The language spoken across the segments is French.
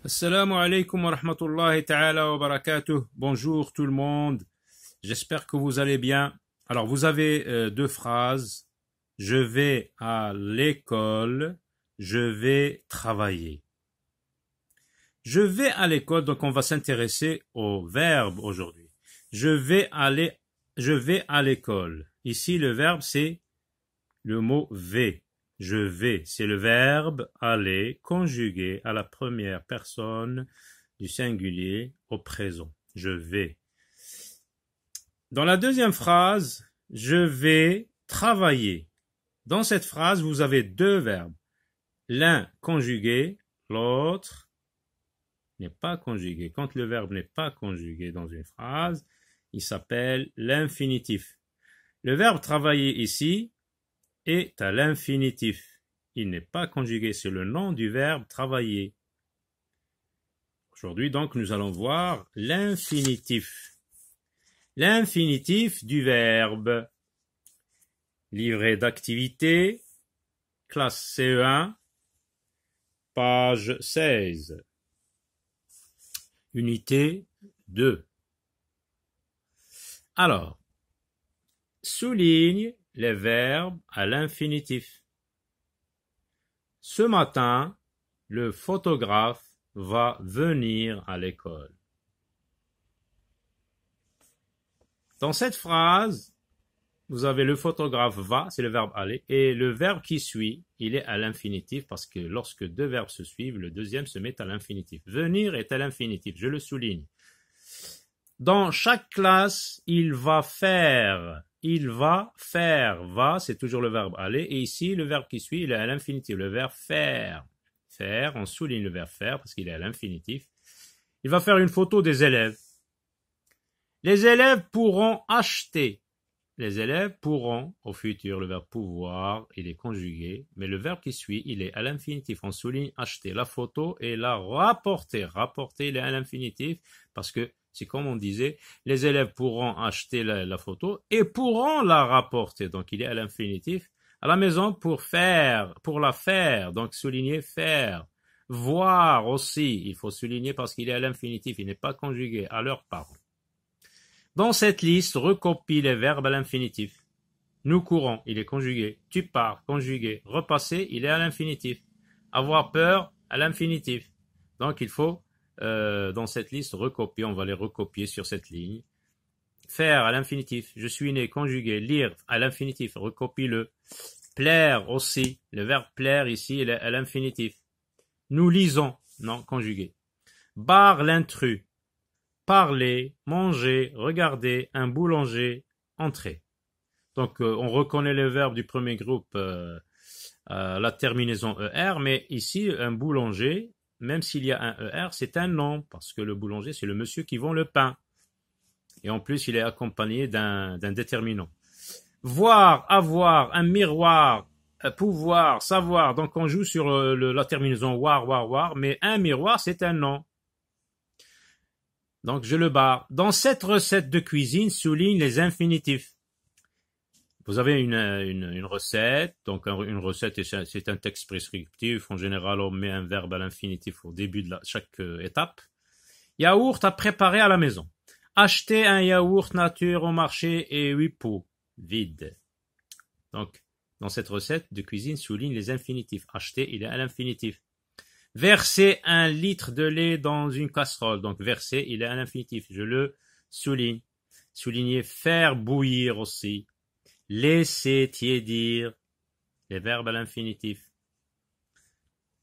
Assalamu alaikum wa rahmatullahi ta'ala wa barakatuh. Bonjour tout le monde. J'espère que vous allez bien. Alors, vous avez deux phrases. Je vais à l'école. Je vais travailler. Je vais à l'école, donc on va s'intéresser au verbe aujourd'hui. Je vais à l'école. Ici, le verbe, c'est le mot vais. Je vais, c'est le verbe aller conjugué à la première personne du singulier au présent. Je vais. Dans la deuxième phrase, je vais travailler. Dans cette phrase, vous avez deux verbes. L'un conjugué, l'autre n'est pas conjugué. Quand le verbe n'est pas conjugué dans une phrase, il s'appelle l'infinitif. Le verbe travailler ici est à l'infinitif. Il n'est pas conjugué, c'est le nom du verbe travailler. Aujourd'hui, donc, nous allons voir l'infinitif. L'infinitif du verbe. Livret d'activité, classe CE1, page 16. Unité 2. Alors, souligne les verbes à l'infinitif. Ce matin, le photographe va venir à l'école. Dans cette phrase, vous avez le photographe va, c'est le verbe aller, et le verbe qui suit, il est à l'infinitif parce que lorsque deux verbes se suivent, le deuxième se met à l'infinitif. Venir est à l'infinitif, je le souligne. Dans chaque classe, il va faire, va, c'est toujours le verbe aller, et ici, le verbe qui suit, il est à l'infinitif, le verbe faire. Faire, on souligne le verbe faire parce qu'il est à l'infinitif. Il va faire une photo des élèves. Les élèves pourront acheter. Les élèves pourront, au futur, le verbe pouvoir, il est conjugué, mais le verbe qui suit, il est à l'infinitif. On souligne acheter la photo et la rapporter. Rapporter, il est à l'infinitif parce que c'est comme on disait, les élèves pourront acheter la photo et pourront la rapporter. Donc, il est à l'infinitif. À la maison, pour la faire. Donc, souligner faire. Voir aussi, il faut souligner parce qu'il est à l'infinitif. Il n'est pas conjugué à leurs parents. Dans cette liste, recopie les verbes à l'infinitif. Nous courons, il est conjugué. Tu pars, conjugué. Repasser, il est à l'infinitif. Avoir peur, à l'infinitif. Donc, il faut dans cette liste, recopier, on va les recopier sur cette ligne. Faire à l'infinitif, je suis né, conjugué, lire à l'infinitif, recopie-le. Plaire aussi, le verbe plaire ici, il est à l'infinitif. Nous lisons, non, conjugué. Bar l'intrus, parler, manger, regarder, un boulanger, entrer. Donc, on reconnaît le verbe du premier groupe, la terminaison ER, mais ici, un boulanger, même s'il y a un ER, c'est un nom, parce que le boulanger, c'est le monsieur qui vend le pain. Et en plus, il est accompagné d'un déterminant. Voir, avoir, un miroir, pouvoir, savoir. Donc, on joue sur la terminaison war, mais un miroir, c'est un nom. Donc, je le barre. Dans cette recette de cuisine, souligne les infinitifs. Vous avez une recette, donc une recette, c'est un texte prescriptif. En général, on met un verbe à l'infinitif au début de chaque étape. Yaourt à préparer à la maison. Acheter un yaourt nature au marché et 8 pots, vide. Donc, dans cette recette de cuisine, souligne les infinitifs. Acheter, il est à l'infinitif. Verser 1 litre de lait dans une casserole. Donc, verser, il est à l'infinitif. Je le souligne. Souligner, faire bouillir aussi. Laisser tiédir, les verbes à l'infinitif.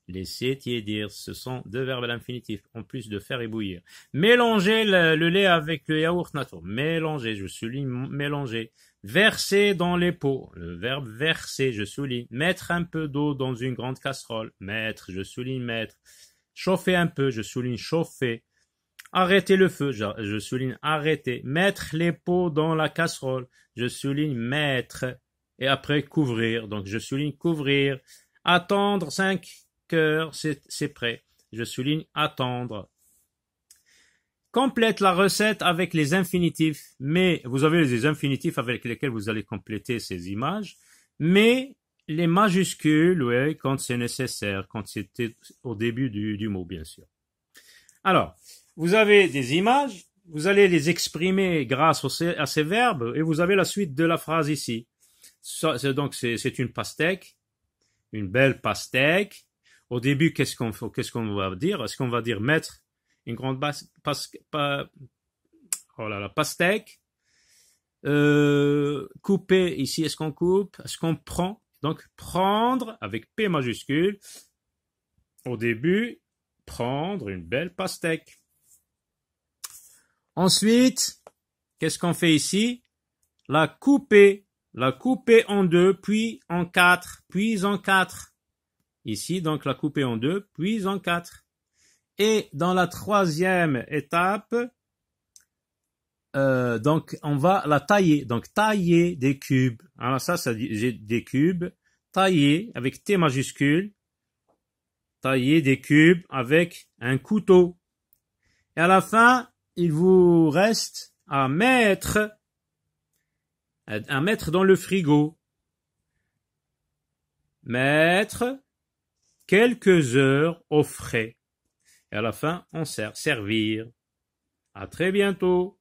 Laisser tiédir, ce sont deux verbes à l'infinitif, en plus de faire et bouillir. Mélanger le lait avec le yaourt nature. Mélanger, je souligne mélanger. Verser dans les pots, le verbe verser, je souligne. Mettre un peu d'eau dans une grande casserole. Mettre, je souligne mettre. Chauffer un peu, je souligne chauffer. Arrêter le feu, je souligne arrêter. Mettre les pots dans la casserole, je souligne mettre. Et après couvrir, donc je souligne couvrir. Attendre 5 heures, c'est prêt. Je souligne attendre. Complète la recette avec les infinitifs, mais vous avez les infinitifs avec lesquels vous allez compléter ces images, mais les majuscules, oui, quand c'est nécessaire, quand c'était au début du mot, bien sûr. Alors, vous avez des images, vous allez les exprimer grâce à ces verbes et vous avez la suite de la phrase ici. Donc, c'est une pastèque, une belle pastèque. Au début, qu'est-ce qu'on va dire? Est-ce qu'on va dire mettre une grande pastèque? Couper, ici, est-ce qu'on coupe? Est-ce qu'on prend? Donc, prendre avec P majuscule. Au début, prendre une belle pastèque. Ensuite, qu'est-ce qu'on fait ici? La couper en deux, puis en quatre, puis en quatre. Ici, donc, la couper en deux, puis en quatre. Et dans la troisième étape, donc, on va la tailler. Donc, tailler des cubes. Alors ça dit des cubes. Tailler avec T majuscule. Tailler des cubes avec un couteau. Et à la fin, il vous reste à mettre dans le frigo. Mettre quelques heures au frais. Et à la fin, on servir. À très bientôt.